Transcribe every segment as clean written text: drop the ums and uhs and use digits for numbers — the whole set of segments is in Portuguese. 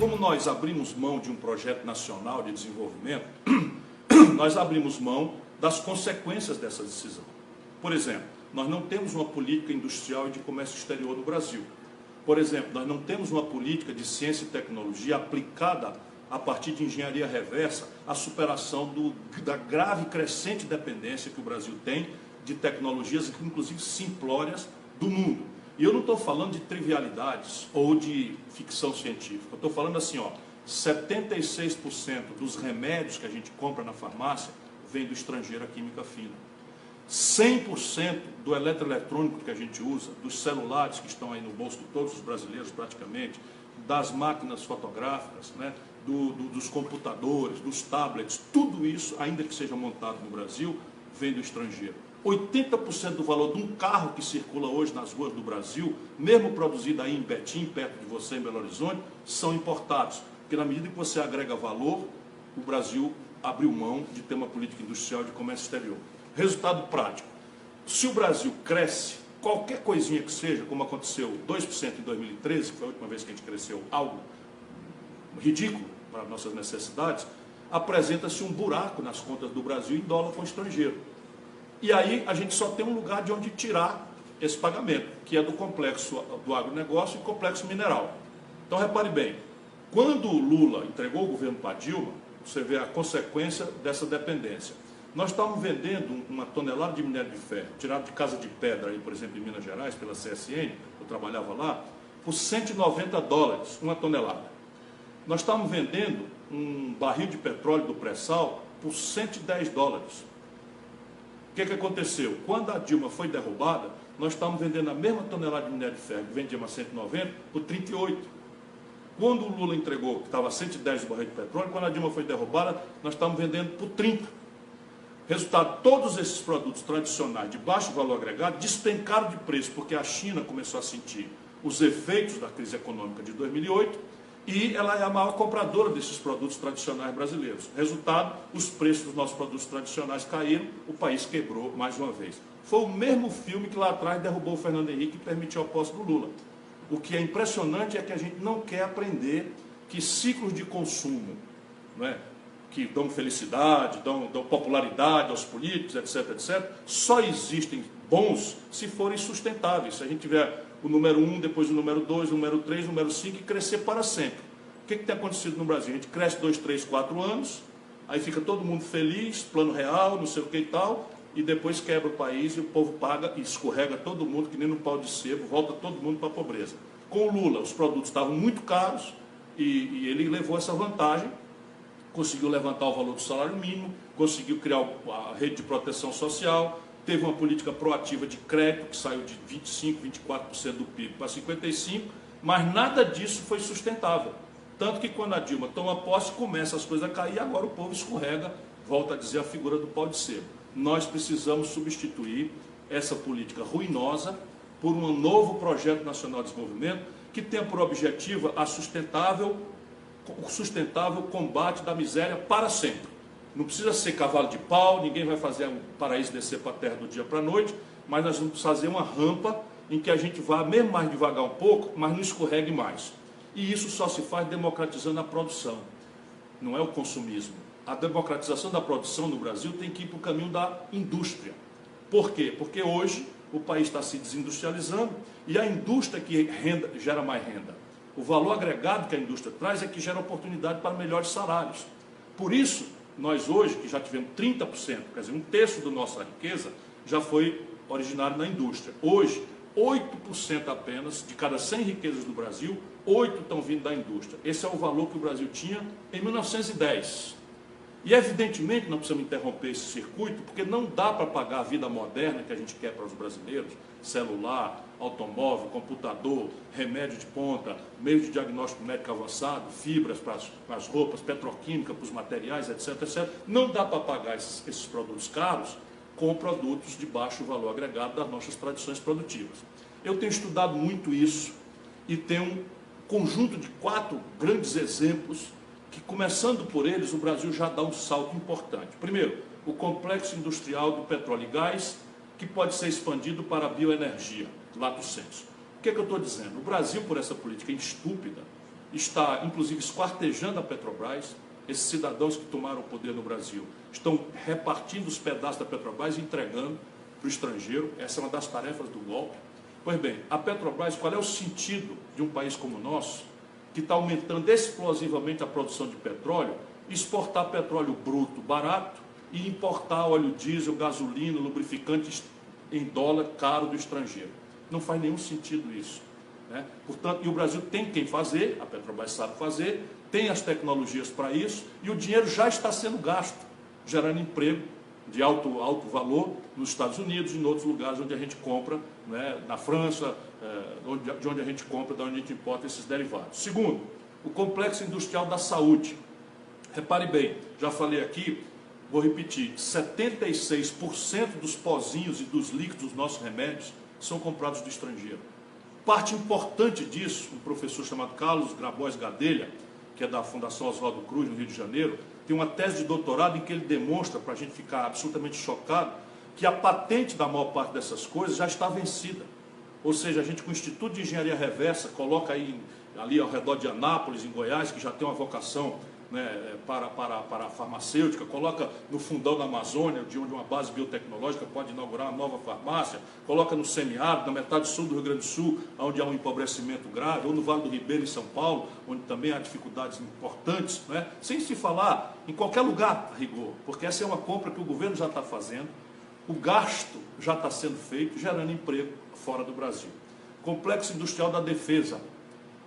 como nós abrimos mão de um projeto nacional de desenvolvimento, nós abrimos mão das consequências dessa decisão. Por exemplo, nós não temos uma política industrial e de comércio exterior no Brasil. Por exemplo, nós não temos uma política de ciência e tecnologia aplicada a partir de engenharia reversa à superação da grave e crescente dependência que o Brasil tem de tecnologias, inclusive simplórias, do mundo. E eu não estou falando de trivialidades ou de ficção científica. Eu estou falando assim, ó, 76% dos remédios que a gente compra na farmácia vem do estrangeiro, a química fina. 100% do eletroeletrônico que a gente usa, dos celulares que estão aí no bolso de todos os brasileiros praticamente, das máquinas fotográficas, né, dos computadores, dos tablets, tudo isso, ainda que seja montado no Brasil, vem do estrangeiro. 80% do valor de um carro que circula hoje nas ruas do Brasil, mesmo produzido aí em Betim, perto de você, em Belo Horizonte, são importados. Porque na medida que você agrega valor, o Brasil abriu mão de ter uma política industrial de comércio exterior. Resultado prático: se o Brasil cresce, qualquer coisinha que seja, como aconteceu 2% em 2013, que foi a última vez que a gente cresceu algo ridículo para nossas necessidades, apresenta-se um buraco nas contas do Brasil em dólar com o estrangeiro. E aí a gente só tem um lugar de onde tirar esse pagamento, que é do complexo do agronegócio e complexo mineral. Então repare bem, quando o Lula entregou o governo para Dilma, você vê a consequência dessa dependência. Nós estávamos vendendo uma tonelada de minério de ferro, tirado de Casa de Pedra, aí, por exemplo, em Minas Gerais, pela CSN, eu trabalhava lá, por $190, uma tonelada. Nós estávamos vendendo um barril de petróleo do pré-sal por $110. O que aconteceu? Quando a Dilma foi derrubada, nós estávamos vendendo a mesma tonelada de minério de ferro, que vendia a 190, por 38. Quando o Lula entregou, que estava a 110 o barril de petróleo, quando a Dilma foi derrubada, nós estávamos vendendo por 30. Resultado, todos esses produtos tradicionais de baixo valor agregado despencaram de preço, porque a China começou a sentir os efeitos da crise econômica de 2008 e ela é a maior compradora desses produtos tradicionais brasileiros. Resultado, os preços dos nossos produtos tradicionais caíram, o país quebrou mais uma vez. Foi o mesmo filme que lá atrás derrubou o Fernando Henrique e permitiu a posse do Lula. O que é impressionante é que a gente não quer aprender que ciclos de consumo, não é, que dão felicidade, dão popularidade aos políticos, etc., etc., só existem bons se forem sustentáveis. Se a gente tiver o número 1, depois o número 2, o número 3, o número 5 e crescer para sempre. O que tem acontecido no Brasil? A gente cresce 2, 3, 4 anos, aí fica todo mundo feliz, plano real, não sei o que e tal, e depois quebra o país e o povo paga e escorrega todo mundo, que nem no pau de sebo, volta todo mundo para a pobreza. Com o Lula, os produtos estavam muito caros e ele levou essa vantagem, conseguiu levantar o valor do salário mínimo, conseguiu criar a rede de proteção social, teve uma política proativa de crédito, que saiu de 25%, 24% do PIB para 55%, mas nada disso foi sustentável. Tanto que quando a Dilma toma posse, começa as coisas a cair, agora o povo escorrega, volta a dizer a figura do pau de sebo. Nós precisamos substituir essa política ruinosa por um novo projeto nacional de desenvolvimento que tenha por objetivo o sustentável combate da miséria para sempre. Não precisa ser cavalo de pau, ninguém vai fazer um paraíso descer para a terra do dia para a noite, mas nós vamos fazer uma rampa em que a gente vá, mesmo mais devagar um pouco, mas não escorregue mais. E isso só se faz democratizando a produção, não é o consumismo. A democratização da produção no Brasil tem que ir para o caminho da indústria. Por quê? Porque hoje o país está se desindustrializando e a indústria que gera mais renda. O valor agregado que a indústria traz é que gera oportunidade para melhores salários. Por isso, nós hoje, que já tivemos 30%, quer dizer, um terço da nossa riqueza, já foi originário na indústria. Hoje, 8% apenas, de cada 100 riquezas do Brasil, 8 estão vindo da indústria. Esse é o valor que o Brasil tinha em 1910. E, evidentemente, nós precisamos interromper esse circuito, porque não dá para pagar a vida moderna que a gente quer para os brasileiros, celular, automóvel, computador, remédio de ponta, meio de diagnóstico médico avançado, fibras para as roupas, petroquímica para os materiais, etc., etc. Não dá para pagar esses produtos caros com produtos de baixo valor agregado das nossas tradições produtivas. Eu tenho estudado muito isso e tenho um conjunto de 4 grandes exemplos que, começando por eles, o Brasil já dá um salto importante. Primeiro, o complexo industrial do petróleo e gás, que pode ser expandido para a bioenergia, lato sensu. O que é que eu estou dizendo? O Brasil, por essa política estúpida está, inclusive, esquartejando a Petrobras. Esses cidadãos que tomaram o poder no Brasil estão repartindo os pedaços da Petrobras e entregando para o estrangeiro. Essa é uma das tarefas do golpe. Pois bem, a Petrobras, qual é o sentido de um país como o nosso, que está aumentando explosivamente a produção de petróleo, exportar petróleo bruto barato e importar óleo diesel, gasolina, lubrificantes em dólar caro do estrangeiro? Não faz nenhum sentido isso, né? Portanto, e o Brasil tem quem fazer, a Petrobras sabe fazer, tem as tecnologias para isso, e o dinheiro já está sendo gasto, gerando emprego de alto valor nos Estados Unidos e em outros lugares onde a gente compra, né, na França, de onde a gente compra, de onde a gente importa esses derivados. Segundo, o complexo industrial da saúde. Repare bem, já falei aqui, vou repetir, 76% dos pozinhos e dos líquidos dos nossos remédios são comprados do estrangeiro. Parte importante disso, um professor chamado Carlos Grabois Gadelha, que é da Fundação Oswaldo Cruz, no Rio de Janeiro, tem uma tese de doutorado em que ele demonstra, para a gente ficar absolutamente chocado, que a patente da maior parte dessas coisas já está vencida. Ou seja, a gente com o Instituto de Engenharia Reversa coloca aí, ali ao redor de Anápolis, em Goiás, que já tem uma vocação, né, para a farmacêutica, coloca no fundão da Amazônia, de onde uma base biotecnológica pode inaugurar uma nova farmácia, coloca no semiárido, na metade sul do Rio Grande do Sul, onde há um empobrecimento grave, ou no Vale do Ribeira, em São Paulo, onde também há dificuldades importantes, né? Sem se falar em qualquer lugar, a rigor, porque essa é uma compra que o governo já está fazendo, o gasto já está sendo feito, gerando emprego fora do Brasil. Complexo industrial da defesa.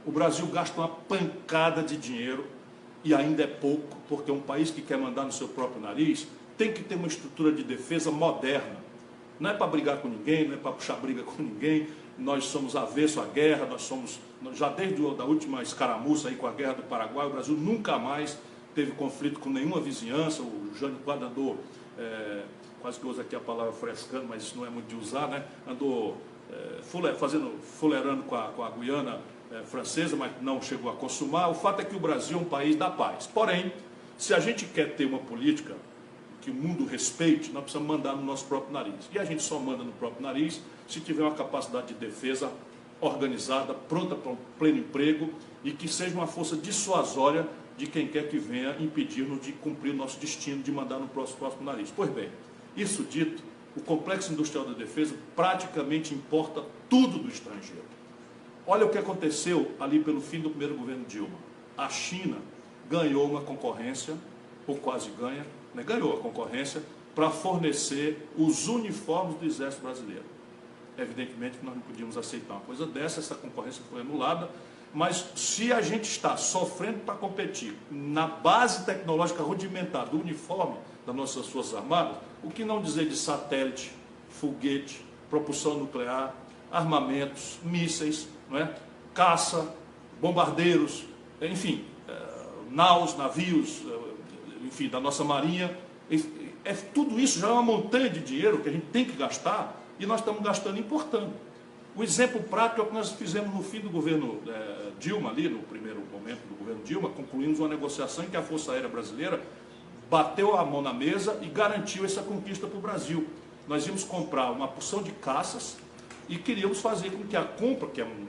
O Brasil gasta uma pancada de dinheiro, e ainda é pouco, porque um país que quer mandar no seu próprio nariz tem que ter uma estrutura de defesa moderna. Não é para brigar com ninguém, não é para puxar briga com ninguém. Nós somos avesso à guerra, nós somos, já desde a última escaramuça aí com a guerra do Paraguai, o Brasil nunca mais teve conflito com nenhuma vizinhança. O Jânio Quadro andou, quase que eu uso aqui a palavra frescando, mas isso não é muito de usar, né? Andou fulerando com a Guiana francesa, mas não chegou a consumar. O fato é que o Brasil é um país da paz. Porém, se a gente quer ter uma política que o mundo respeite, nós precisamos mandar no nosso próprio nariz. E a gente só manda no próprio nariz se tiver uma capacidade de defesa organizada, pronta para um pleno emprego e que seja uma força dissuasória de quem quer que venha impedir-nos de cumprir o nosso destino de mandar no próximo nariz. Pois bem, isso dito, o complexo industrial da defesa praticamente importa tudo do estrangeiro. Olha o que aconteceu ali pelo fim do primeiro governo Dilma. A China ganhou uma concorrência, ou quase ganha, né? Ganhou a concorrência para fornecer os uniformes do Exército Brasileiro. Evidentemente que nós não podíamos aceitar uma coisa dessa, essa concorrência foi anulada, mas se a gente está sofrendo para competir na base tecnológica rudimentar do uniforme das nossas Forças Armadas, o que não dizer de satélite, foguete, propulsão nuclear, armamentos, mísseis, não é? Caça, bombardeiros, enfim, navios, enfim, da nossa marinha. Tudo isso já é uma montanha de dinheiro que a gente tem que gastar e nós estamos gastando importando. O exemplo prático é o que nós fizemos no fim do governo Dilma, ali no primeiro momento do governo Dilma, concluímos uma negociação em que a Força Aérea Brasileira bateu a mão na mesa e garantiu essa conquista para o Brasil. Nós íamos comprar uma porção de caças e queríamos fazer com que a compra, que é um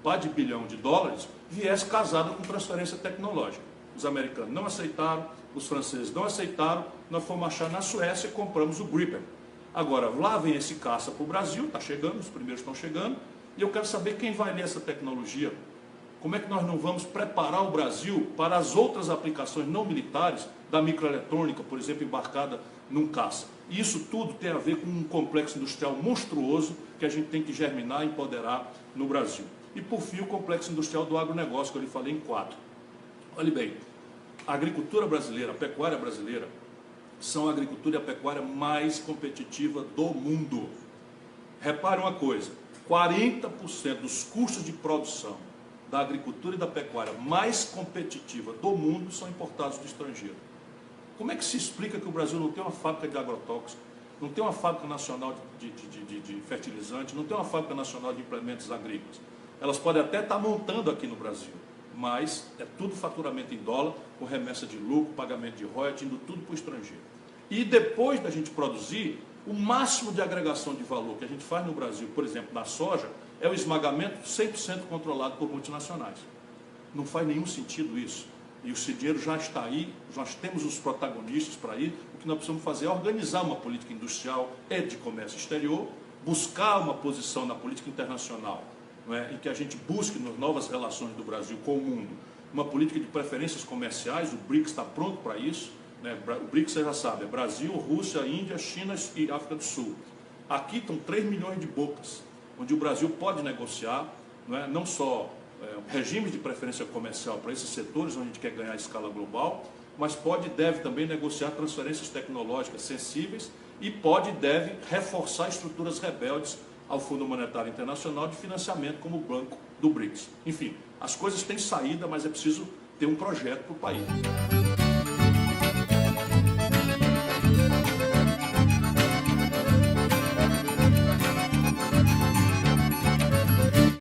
par de bilhão de dólares, viesse casada com transferência tecnológica. Os americanos não aceitaram, os franceses não aceitaram, nós fomos achar na Suécia e compramos o Gripen. Agora, lá vem esse caça para o Brasil, está chegando, os primeiros estão chegando, e eu quero saber quem vai ler essa tecnologia. Como é que nós não vamos preparar o Brasil para as outras aplicações não militares da microeletrônica, por exemplo, embarcada num caça? E isso tudo tem a ver com um complexo industrial monstruoso que a gente tem que germinar e empoderar no Brasil. E, por fim, o complexo industrial do agronegócio, que eu lhe falei em 4. Olhe bem, a agricultura brasileira, a pecuária brasileira, são a agricultura e a pecuária mais competitiva do mundo. Repare uma coisa, 40% dos custos de produção da agricultura e da pecuária mais competitiva do mundo são importados do estrangeiro. Como é que se explica que o Brasil não tem uma fábrica de agrotóxicos, não tem uma fábrica nacional de fertilizantes, não tem uma fábrica nacional de implementos agrícolas? Elas podem até estar montando aqui no Brasil, mas é tudo faturamento em dólar, com remessa de lucro, pagamento de royalties, indo tudo para o estrangeiro. E depois da gente produzir, o máximo de agregação de valor que a gente faz no Brasil, por exemplo, na soja, é o esmagamento 100% controlado por multinacionais. Não faz nenhum sentido isso. E o dinheiro já está aí, nós temos os protagonistas para ir. O que nós precisamos fazer é organizar uma política industrial e de comércio exterior, buscar uma posição na política internacional, não é? Em que a gente busque nas novas relações do Brasil com o mundo uma política de preferências comerciais. O BRICS está pronto para isso, né? O BRICS, você já sabe, é Brasil, Rússia, Índia, China e África do Sul. Aqui estão 3 milhões de bocas, onde o Brasil pode negociar, não só regimes de preferência comercial para esses setores onde a gente quer ganhar a escala global, mas pode e deve também negociar transferências tecnológicas sensíveis e pode e deve reforçar estruturas rebeldes ao Fundo Monetário Internacional de financiamento como o Banco do BRICS. Enfim, as coisas têm saída, mas é preciso ter um projeto para o país.